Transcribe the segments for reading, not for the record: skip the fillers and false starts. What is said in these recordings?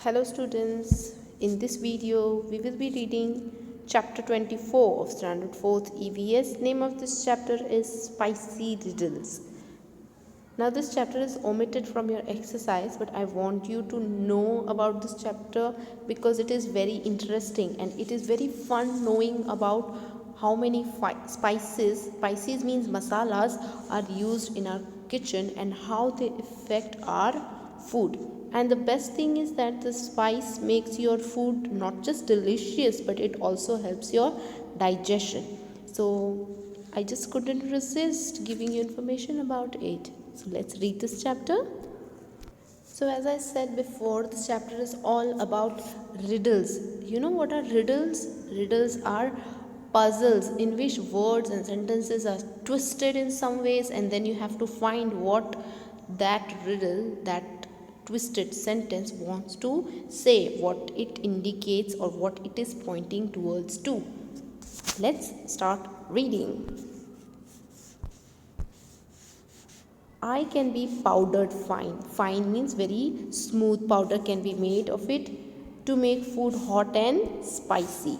Hello students, in this video we will be reading chapter 24 of standard 4th EVS. Name of this chapter is Spicy Riddles. Now this chapter is omitted from your exercise, but I want you to know about this chapter because it is very interesting and it is very fun knowing about how many spices means masalas, are used in our kitchen and how they affect our food. And the best thing is that the spice makes your food not just delicious, but it also helps your digestion. So I just couldn't resist giving you information about it. So let's read this chapter. So as I said before, this chapter is all about riddles. You know what are riddles? Riddles are puzzles in which words and sentences are twisted in some ways, and then you have to find what that riddle, that twisted sentence wants to say, what it indicates or what it is pointing towards to. Let's start reading. I can be powdered fine. Fine means very smooth powder can be made of it to make food hot and spicy.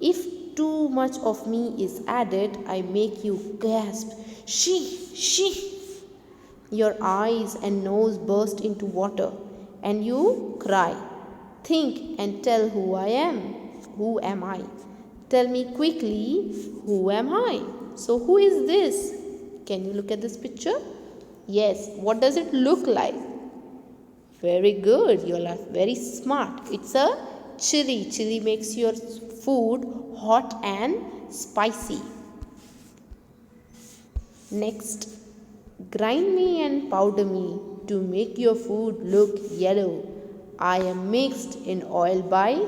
If too much of me is added, I make you gasp, she. Your eyes and nose burst into water and you cry. Think and tell who I am. Who am I? Tell me quickly, who am I? So who is this? Can you look at this picture? Yes, what does it look like? Very good, you are very smart. It's a chili. Chili makes your food hot and spicy. Next, grind me and powder me to make your food look yellow. I am mixed in oil by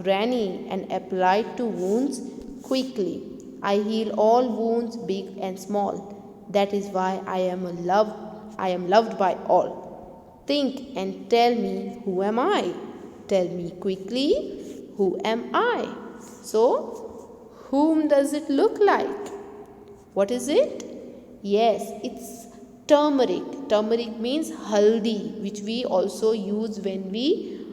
granny and applied to wounds quickly. I heal all wounds big and small. That is why I am loved by all. Think and tell me, who am I? Tell me quickly, who am I? So, whom does it look like? What is it? Yes, it's turmeric. Turmeric means haldi, which we also use when we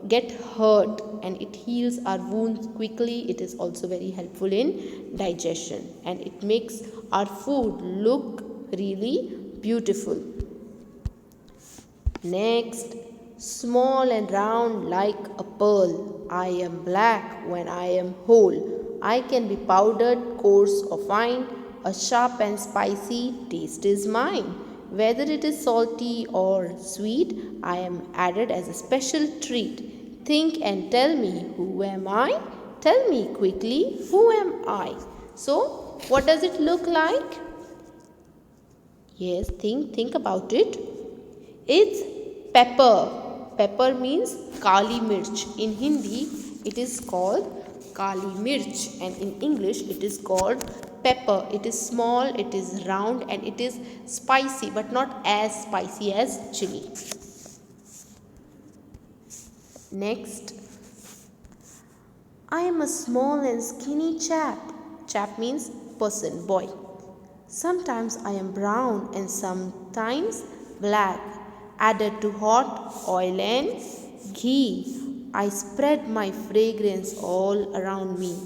get hurt, and it heals our wounds quickly. It is also very helpful in digestion and it makes our food look really beautiful. Next, small and round like a pearl. I am black when I am whole. I can be powdered, coarse or fine. A sharp and spicy taste is mine. Whether it is salty or sweet, I am added as a special treat. Think and tell me, who am I? Tell me quickly, who am I? So, what does it look like? Yes, think about it. It's pepper. Pepper means kali mirch. In Hindi, it is called kali mirch, and in English, it is called pepper. It is small, it is round, and it is spicy, but not as spicy as chili. Next, I am a small and skinny chap. Chap means person, boy. Sometimes I am brown and sometimes black. Added to hot oil and ghee, I spread my fragrance all around me.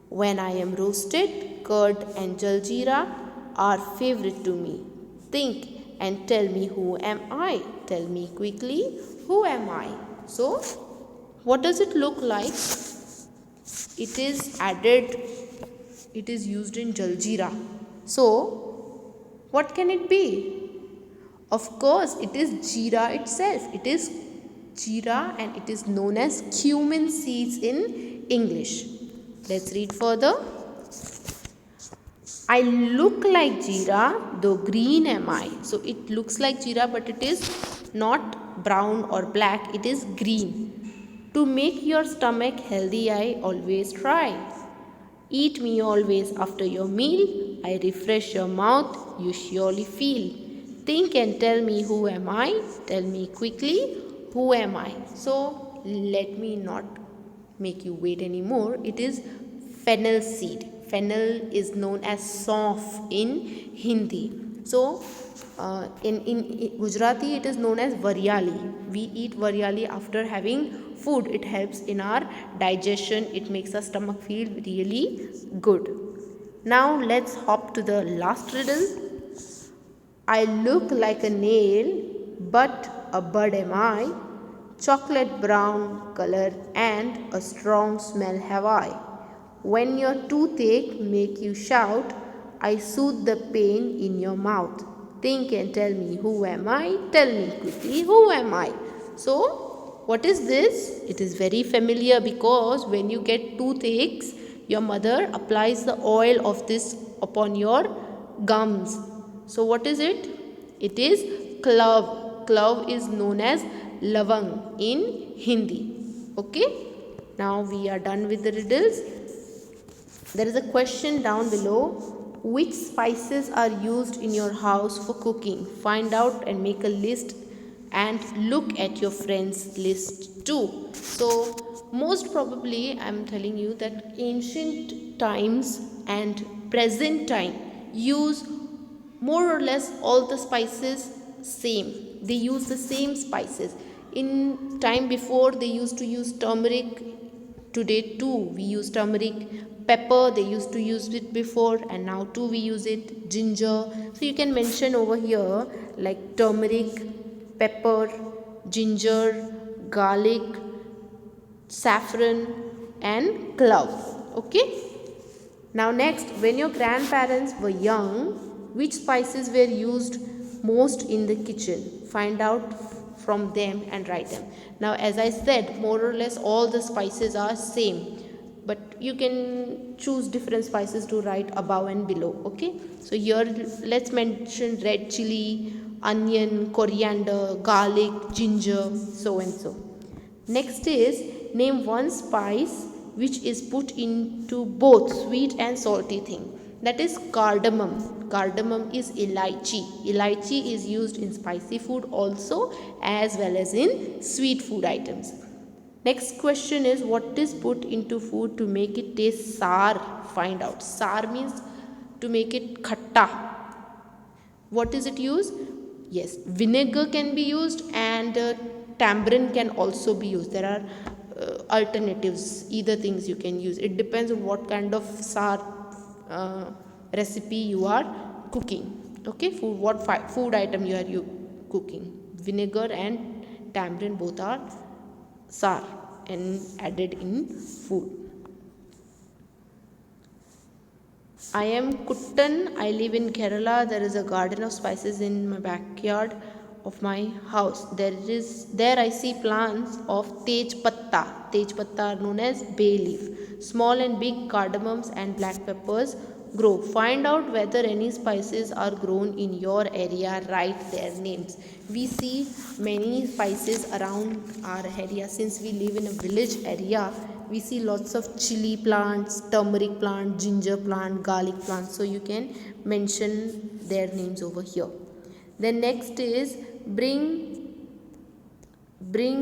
When I am roasted, curd and jaljeera are favorite to me. Think and tell me, who am I? Tell me quickly, who am I? So, what does it look like? It is added, it is used in jaljeera. So, what can it be? Of course, it is jeera itself. It is jeera and it is known as cumin seeds in English. Let's read further. I look like jeera, though green am I. So it looks like jeera, but it is not brown or black. It is green. To make your stomach healthy, I always try. Eat me always after your meal. I refresh your mouth, you surely feel. Think and tell me, who am I? Tell me quickly, who am I? So, let me not make you wait anymore. It is fennel seed. Fennel is known as saunf in Hindi. So in Gujarati it is known as varyali. We eat varyali after having food. It helps in our digestion. It makes our stomach feel really good. Now let's hop to the last riddle. I look like a nail, but a bud am I. Chocolate brown color and a strong smell have I. When your toothache make you shout, I soothe the pain in your mouth. Think and tell me who am I? Tell me quickly who am I? So, what is this? It is very familiar because when you get toothaches, your mother applies the oil of this upon your gums. So what is it? It is clove. Clove is known as lavang in Hindi. Okay. Now we are done with the riddles. There is a question down below. Which spices are used in your house for cooking? Find out and make a list and look at your friends' list too. So most probably I am telling you that ancient times and present time use more or less all the spices same. They use the same spices. In time before they used to use turmeric. Today too we use turmeric. Pepper they used to use it before and now too we use it. Ginger. So you can mention over here like turmeric, pepper, ginger, garlic, saffron and clove. Okay. Now next, when your grandparents were young, which spices were used most in the kitchen? Find out from them and write them. Now as I said, more or less all the spices are same, but you can choose different spices to write above and below. Okay, so here let's mention red chili, onion, coriander, garlic, ginger, so and so. Next is name one spice which is put into both sweet and salty thing. That is cardamom. Cardamom is elaichi. Elaichi is used in spicy food also as well as in sweet food items. Next question is what is put into food to make it taste sour? Find out. Sour means to make it khatta. What is it used? Yes, vinegar can be used and tamarind can also be used. There are alternatives, either things you can use. It depends on what kind of sour recipe you are cooking. Okay, what food item you are cooking. Vinegar and tamarind both are sour and added in food. I am Kuttan. I live in Kerala. There is a garden of spices in my backyard of my house. There I see plants of tej patta. Tej patta are known as bay leaf. Small and big cardamoms and black peppers grow. Find out whether any spices are grown in your area. Write their names. We see many spices around our area. Since we live in a village area, we see lots of chili plants, turmeric plant, ginger plant, garlic plant. So you can mention their names over here. Then next is bring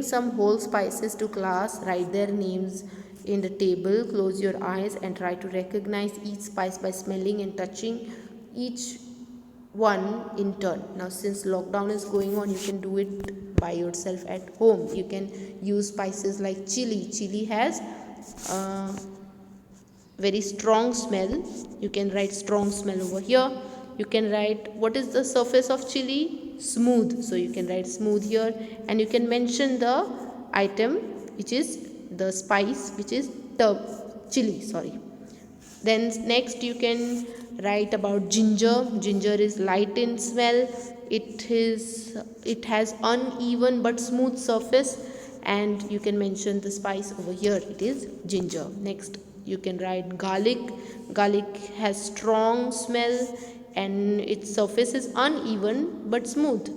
some whole spices to class. Write their names in the table. Close your eyes and try to recognize each spice by smelling and touching each one in turn. Now since lockdown is going on, you can do it by yourself at home. You can use spices like chili. Chili has very strong smell. You can write strong smell over here. You can write what is the surface of chili? Smooth. So you can write smooth here and you can mention the item which is the spice which is chili. Then next you can write about ginger. Ginger is light in smell. It has uneven but smooth surface and you can mention the spice over here. It is ginger. Next you can write garlic. Garlic has strong smell and its surface is uneven but smooth.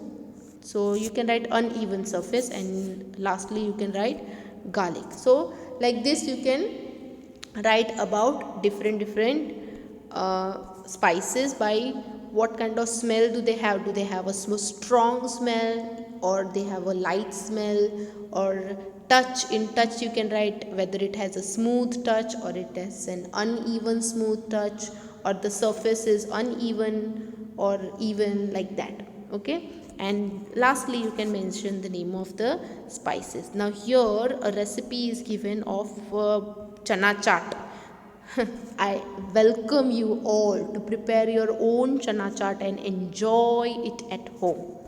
So you can write uneven surface and lastly you can write garlic. So like this you can write about different spices by what kind of smell do they have. Do they have a strong smell or they have a light smell or touch? In touch you can write whether it has a smooth touch or it has an uneven smooth touch or the surface is uneven or even like that. Okay, and lastly you can mention the name of the spices. Now here a recipe is given of chana chaat. I welcome you all to prepare your own chana chaat and enjoy it at home.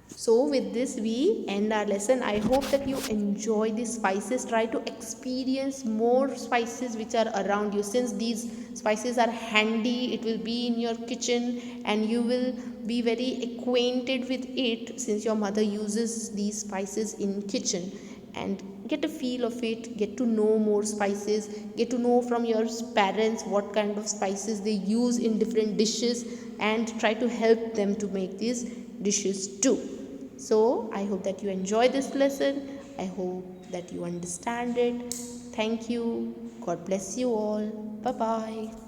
So with this we end our lesson. I hope that you enjoy these spices. Try to experience more spices which are around you. Since these spices are handy, it will be in your kitchen and you will be very acquainted with it since your mother uses these spices in kitchen. And get a feel of it, get to know more spices, get to know from your parents what kind of spices they use in different dishes, and try to help them to make these dishes too. So I hope that you enjoy this lesson. I hope that you understand it. Thank you. God bless you all. Bye bye.